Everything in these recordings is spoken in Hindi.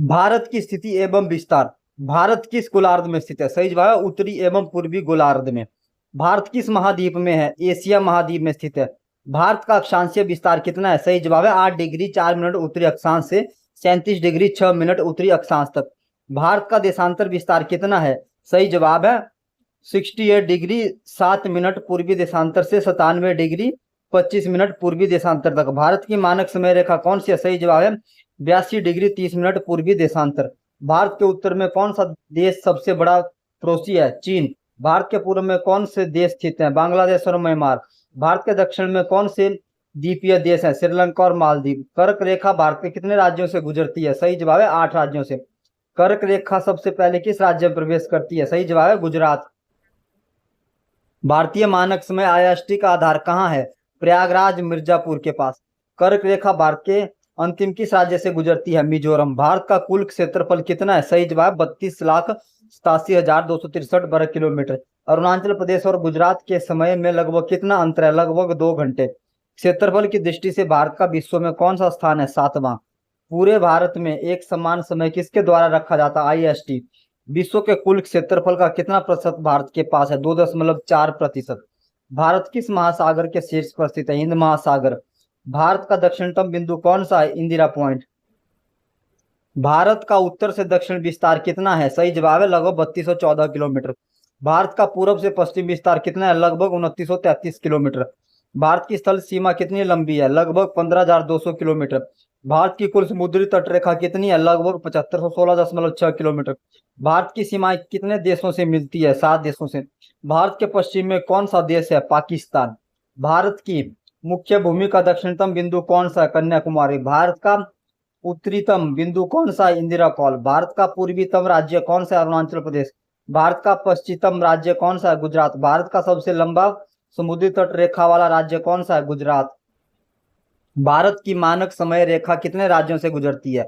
भारत की स्थिति एवं विस्तार। भारत किस गोलार्ध में स्थित है? सही जवाब है उत्तरी एवं पूर्वी गोलार्ध में। भारत किस महाद्वीप में है? एशिया महाद्वीप में स्थित है। भारत का अक्षांशीय विस्तार कितना है? सही जवाब है 8 डिग्री 4 मिनट उत्तरी अक्षांश से 37 डिग्री 6 मिनट उत्तरी अक्षांश तक। भारत का देशांतर विस्तार कितना है? सही जवाब है 68 डिग्री 7 मिनट पूर्वी देशांतर से 97 डिग्री 25 मिनट पूर्वी देशांतर तक। भारत की मानक समय रेखा कौन सी है? सही जवाब है 82 डिग्री 30 मिनट पूर्वी देशांतर। भारत के उत्तर में कौन सा देश सबसे बड़ा पड़ोसी है? चीन। भारत के पूर्व में कौन से देश स्थित हैं? बांग्लादेश और म्यांमार। भारत के दक्षिण में कौन से द्वीपीय देश हैं? श्रीलंका और मालदीव। कर्क रेखा भारत के कितने राज्यों से गुजरती है? सही जवाब है 8 राज्यों से। कर्क रेखा सबसे पहले किस राज्य में प्रवेश करती है? सही जवाब है गुजरात। भारतीय मानक समय आईएसटी का आधार कहाँ है? प्रयागराज मिर्जापुर के पास। कर्क रेखा भारत के अंतिम किस राज्य से गुजरती है? मिजोरम। भारत का कुल क्षेत्रफल कितना है? सही जवाब 32,87,263 वर्ग किलोमीटर। अरुणाचल प्रदेश और गुजरात के समय में लगभग कितना अंतर है? लगभग 2 घंटे। क्षेत्रफल की दृष्टि से भारत का विश्व में कौन सा स्थान है? 7वां। पूरे भारत में एक समान समय किसके द्वारा रखा जाता है? आईएसटी। विश्व के कुल क्षेत्रफल का कितना प्रतिशत भारत के पास है? 2.4%। भारत किस महासागर के शीर्ष पर स्थित है? हिंद महासागर। भारत का दक्षिणतम बिंदु कौन सा है? इंदिरा पॉइंट। भारत का उत्तर से दक्षिण विस्तार कितना है? सही जवाब है लगभग 3214 किलोमीटर। भारत का पूर्व से पश्चिम विस्तार कितना है? लगभग 2933 किलोमीटर। भारत की स्थल सीमा कितनी लंबी है? लगभग 15,200 किलोमीटर। भारत की कुल समुद्री तट रेखा कितनी है? लगभग 7516.6 किलोमीटर। भारत की सीमाएं कितने देशों से मिलती है? 7 देशों से। भारत के पश्चिम में कौन सा देश है? पाकिस्तान। भारत की मुख्य भूमि का दक्षिणतम बिंदु कौन सा है? कन्याकुमारी। भारत का उत्तरीतम बिंदु कौन सा है? इंदिरा कॉल। भारत का पूर्वीतम राज्य कौन सा है? अरुणाचल प्रदेश। भारत का पश्चिमतम राज्य कौन सा है? गुजरात। भारत का सबसे लंबा समुद्री तट रेखा वाला राज्य कौन सा है? गुजरात। भारत की मानक समय रेखा कितने राज्यों से गुजरती है?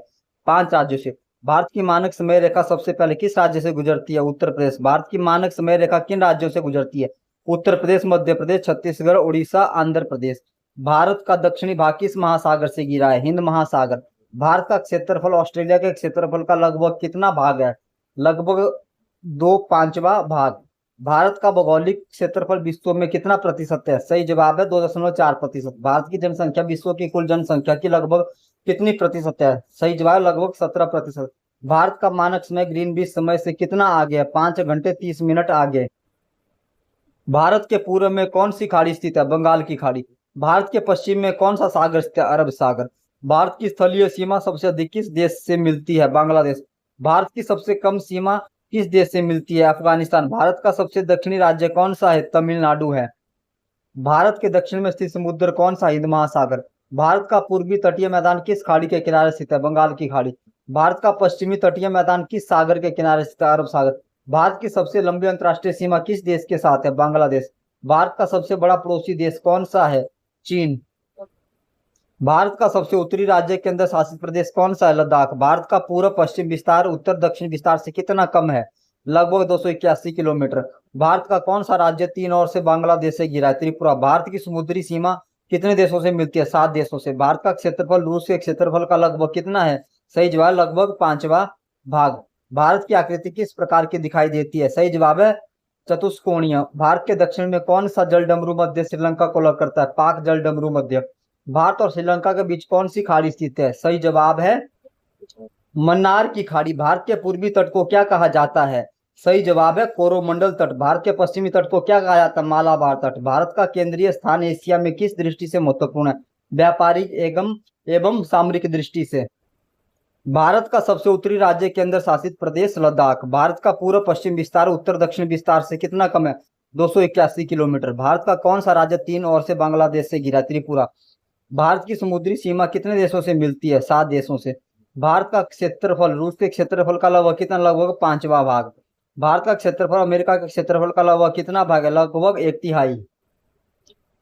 5 राज्यों से। भारत की मानक समय रेखा सबसे पहले किस राज्य से गुजरती है? उत्तर प्रदेश। भारत की मानक समय रेखा किन राज्यों से गुजरती है? उत्तर प्रदेश, मध्य प्रदेश, छत्तीसगढ़, उड़ीसा, आंध्र प्रदेश। भारत का दक्षिणी भाग किस महासागर से घिरा है? हिंद महासागर। भारत का क्षेत्रफल ऑस्ट्रेलिया के क्षेत्रफल का लगभग कितना भाग है? लगभग 2/5 भाग। भारत का भौगोलिक क्षेत्रफल विश्व में कितना प्रतिशत है? सही जवाब है 2.4%। भारत की जनसंख्या विश्व की कुल जनसंख्या की लगभग कितनी प्रतिशत है? सही जवाब लगभग 17%। भारत का मानक समय ग्रीनविच समय से कितना आगे है? 5 घंटे 30 मिनट आगे। भारत के पूर्व में कौन सी खाड़ी स्थित है? बंगाल की खाड़ी। भारत के पश्चिम में कौन सा सागर स्थित है? अरब सागर। भारत की स्थलीय सीमा सबसे अधिक किस देश से मिलती है? बांग्लादेश। भारत की सबसे कम सीमा किस देश से मिलती है? अफगानिस्तान। भारत का सबसे दक्षिणी राज्य कौन सा है? तमिलनाडु है। भारत के दक्षिण में स्थित समुद्र कौन सा? हिंद महासागर। भारत का पूर्वी तटीय मैदान किस खाड़ी के किनारे स्थित है? बंगाल की खाड़ी। भारत का पश्चिमी तटीय मैदान किस सागर के किनारे स्थित है? अरब सागर। भारत की सबसे लंबी अंतर्राष्ट्रीय सीमा किस देश के साथ है? बांग्लादेश। भारत का सबसे बड़ा पड़ोसी देश कौन सा है? चीन। भारत का सबसे उत्तरी राज्य केंद्र शासित प्रदेश कौन सा है? लद्दाख। भारत का पूर्व पश्चिम विस्तार उत्तर दक्षिण विस्तार से कितना कम है? लगभग 281 किलोमीटर। भारत का कौन सा राज्य तीन ओर से बांग्लादेश से घिरा है? त्रिपुरा। भारत की समुद्री सीमा कितने देशों से मिलती है? 7 देशों से। भारत का क्षेत्रफल रूस के क्षेत्रफल का लगभग कितना है? सही जवाब लगभग 5वां भाग। भारत की आकृति किस प्रकार की दिखाई देती है? सही जवाब है चतुष्कोणीय। भारत के दक्षिण में कौन सा जल डमरू मध्य श्रीलंका को अलग करता है? पाक जल डमरू मध्य। भारत और श्रीलंका के बीच कौन सी खाड़ी स्थित है? सही जवाब है मन्नार की खाड़ी। भारत के पूर्वी तट को क्या कहा जाता है? सही जवाब है कोरोमंडल तट। भारत के पश्चिमी तट को क्या कहा जाता है? मालाबार तट। भारत का केंद्रीय स्थान एशिया में किस दृष्टि से महत्वपूर्ण है? व्यापारिक एवं एवं सामरिक दृष्टि से। भारत का सबसे उत्तरी राज्य केंद्र शासित प्रदेश लद्दाख। भारत का पूर्व पश्चिम विस्तार उत्तर दक्षिण विस्तार से कितना कम है? 281 किलोमीटर। भारत का कौन सा राज्य तीन ओर से बांग्लादेश से घिरा? त्रिपुरा। भारत की समुद्री सीमा कितने देशों से मिलती है? 7 देशों से। भारत का क्षेत्रफल रूस के क्षेत्रफल का लगभग कितना? लगभग 5वां भाग। भारत का क्षेत्रफल अमेरिका के क्षेत्रफल का लगभग कितना भाग है? लगभग 1/3।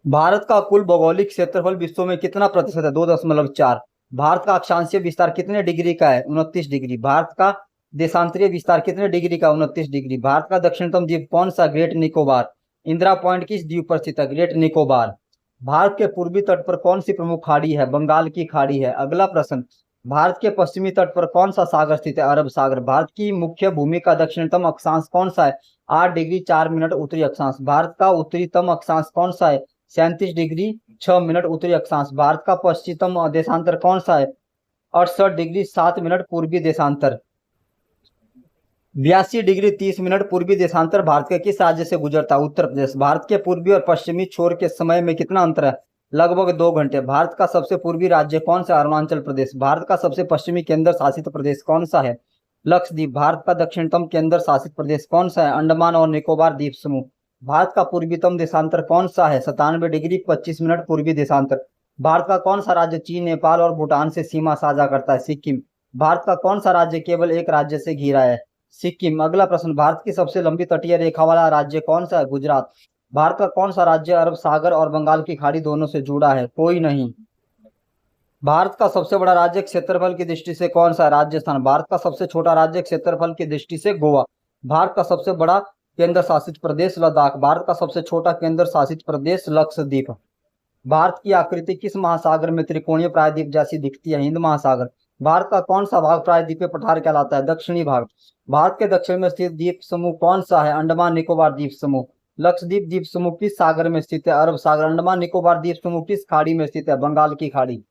भारत का कुल भौगोलिक क्षेत्रफल विश्व में कितना प्रतिशत है? 2.4। भारत का अक्षांशीय विस्तार कितने डिग्री का है? 29 डिग्री। भारत का देशांतरीय विस्तार कितने डिग्री का? 29 डिग्री। भारत का दक्षिणतम द्वीप कौन सा? ग्रेट निकोबार। इंदिरा पॉइंट किस द्वीप पर स्थित है? ग्रेट निकोबार। भारत के पूर्वी तट पर कौन सी प्रमुख खाड़ी है? बंगाल की खाड़ी है। अगला प्रश्न, भारत के पश्चिमी तट पर कौन सा सागर स्थित है? अरब सागर। भारत की मुख्य भूमि का दक्षिणतम अक्षांश कौन सा है? 8 डिग्री 4 मिनट उत्तरी अक्षांश। भारत का उत्तरीतम अक्षांश कौन सा है? 37 डिग्री 6 मिनट उत्तरी अक्षांश। भारत का पश्चिमतम देशांतर कौन सा है? 68 डिग्री 7 मिनट पूर्वी देशांतर। 82 डिग्री 30 मिनट पूर्वी देशांतर भारत के किस राज्य से गुजरता है? उत्तर प्रदेश। भारत के पूर्वी और पश्चिमी छोर के समय में कितना अंतर है? लगभग 2 घंटे। भारत का सबसे पूर्वी राज्य कौन सा? अरुणाचल प्रदेश। भारत का सबसे पश्चिमी केंद्र शासित प्रदेश कौन सा है? लक्षद्वीप। भारत का दक्षिणतम केंद्र शासित प्रदेश कौन सा है? अंडमान और निकोबार द्वीप समूह। भारत का पूर्वीतम देशांतर कौन सा है? 97 डिग्री 25 मिनट पूर्वी देशांतर। भारत का कौन सा राज्य चीन, नेपाल और भूटान से सीमा साझा करता है? सिक्किम। भारत का कौन सा राज्य केवल एक राज्य से घिरा है? सिक्किम। अगला प्रश्न, भारत की सबसे लंबी तटीय रेखा वाला राज्य कौन सा है? गुजरात। भारत का कौन सा राज्य अरब सागर और बंगाल की खाड़ी दोनों से जुड़ा है? कोई नहीं। भारत का सबसे बड़ा राज्य क्षेत्रफल की दृष्टि से कौन सा है? राजस्थान। भारत का सबसे छोटा राज्य क्षेत्रफल की दृष्टि से गोवा। भारत का सबसे बड़ा केंद्र शासित प्रदेश लद्दाख। भारत का सबसे छोटा केंद्र शासित प्रदेश लक्षद्वीप। भारत की आकृति किस महासागर में त्रिकोणीय प्रायद्वीप जैसी दिखती है? हिंद महासागर। भारत का कौन सा भाग प्रायद्वीपीय पठार कहलाता है? दक्षिणी भाग। भारत के दक्षिण में स्थित द्वीप समूह कौन सा है? अंडमान निकोबार द्वीप समूह। लक्षद्वीप द्वीप समूह किस सागर में स्थित है? अरब सागर। अंडमान निकोबार द्वीप समूह किस खाड़ी में स्थित है? बंगाल की खाड़ी।